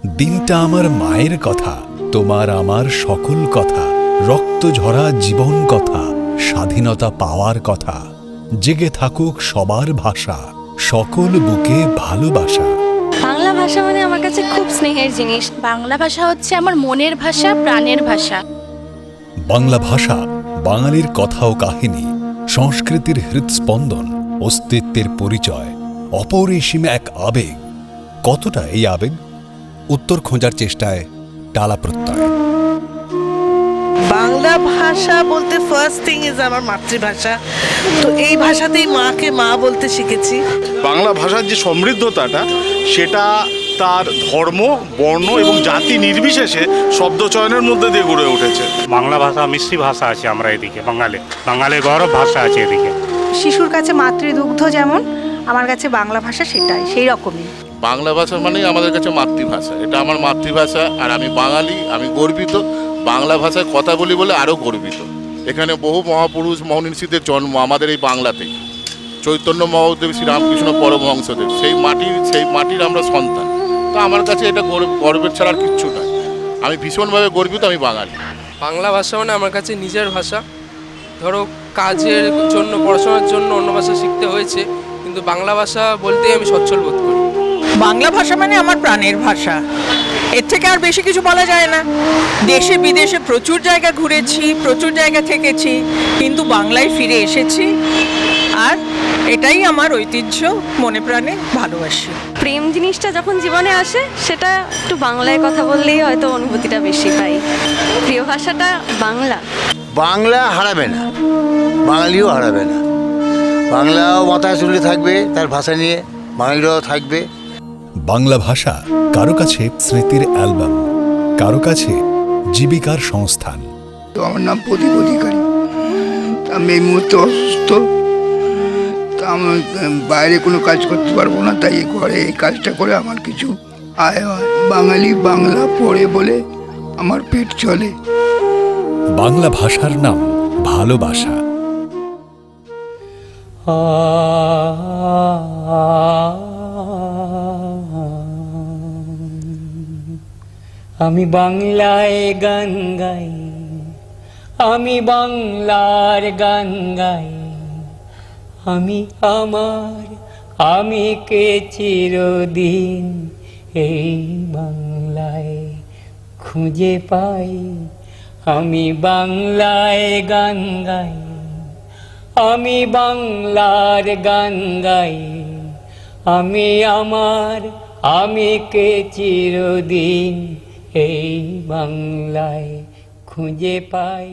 দিনটা আমার মায়ের কথা, তোমার আমার সকল কথা, রক্ত ঝরা জীবন কথা, স্বাধীনতা পাওয়ার কথা। জেগে থাকুক সবার ভাষা, সকল বুকে ভালোবাসা। বাংলা ভাষা মানে আমার কাছে খুব স্নেহের জিনিস। বাংলা ভাষা হচ্ছে আমার মনের ভাষা, প্রাণের ভাষা। বাংলা ভাষা বাঙালির কথা ও কাহিনী, সংস্কৃতির হৃদস্পন্দন, অস্তিত্বের পরিচয়, অপরিসীম এক আবেগ। কতটা এই আবেগ? উত্তর খোঁজার চেষ্টায় টালা প্রত্যয়। বাংলা ভাষা বলতে ফার্স্ট থিং ইজ আমার মাতৃভাষা। তো এই ভাষাতেই মাকে মা বলতে শিখেছি। বাংলা ভাষার যে সমৃদ্ধতাটা, সেটা তার ধর্ম, বর্ণ এবং জাতি নির্বিশেষে শব্দচয়নের মধ্যে দিয়ে গড়ে উঠেছে। বাংলা ভাষা মিষ্টি ভাষা আছে আমরা এদিকে বাঙালির গৌরব ভাষা আছে এদিকে। শিশুর কাছে মাতৃদুগ্ধ যেমন, আমার কাছে বাংলা ভাষা সেটাই সেই রকমই। বাংলা ভাষা মানেই আমাদের কাছে মাতৃভাষা। এটা আমার মাতৃভাষা, আর আমি বাঙালি, আমি গর্বিত। বাংলা ভাষায় কথা বলি বলে আরও গর্বিত। এখানে বহু মহাপুরুষ মহনীষীদের জন্ম আমাদের এই বাংলাতেই। চৈতন্য মহাদেব, শ্রীরামকৃষ্ণ পরমহংসদেব, সেই মাটির আমরা সন্তান। তো আমার কাছে এটা গর্বের ছাড়া আর কিচ্ছু নয়। আমি ভীষণভাবে গর্বিত, আমি বাঙালি। বাংলা ভাষা মানে আমার কাছে নিজের ভাষা। ধরো কাজের জন্য, পড়াশোনার জন্য অন্য ভাষা শিখতে হয়েছে, কিন্তু বাংলা ভাষা বলতেই আমি সচ্ছল বোধ করি। বাংলা ভাষা মানে আমার প্রাণের ভাষা। এর থেকে আর বেশি কিছু বলা যায় না। দেশে বিদেশে প্রচুর জায়গা ঘুরেছি, প্রচুর জায়গা থেকেছি, কিন্তু বাংলায় ফিরে এসেছি। আর এটাই আমার ঐতিহ্য, মনে প্রাণে ভালোবাসি। প্রেম জিনিসটা যখন জীবনে আসে, সেটা একটু বাংলায় কথা বললেই হয়তো অনুভূতিটা বেশি পাই। প্রিয় ভাষাটা বাংলা। বাংলা হারাবে না, বাঙালিও হারাবে না। বাংলাও মাথায় চলে থাকবে, তার ভাষা নিয়ে বাঙালিরাও থাকবে। বাংলা ভাষা কারো কাছে স্মৃতির অ্যালবাম, কারো কাছে জীবিকার সংস্থান। তো আমার নাম প্রদীপ অধিকারী। আমি এই মুহূর্তে অসুস্থ, তা আমি বাইরে কোনো কাজ করতে পারবো না, তাই ঘরে এই কাজটা করে আমার কিছু আয় হয়। বাঙালি, বাংলা পড়ে বলে আমার পেট চলে। বাংলা ভাষার নাম ভালোবাসা। আমি বাংলায় গান গাই, আমি বাংলার গান গাই। আমি আমার, আমি কে চিরদিন এই বাংলায় খুঁজে পাই। আমি বাংলায় গান গাই, আমি বাংলার গান গাই। আমি আমার, আমি কে চিরদিন এই বাংলায় খুঁজে পাই।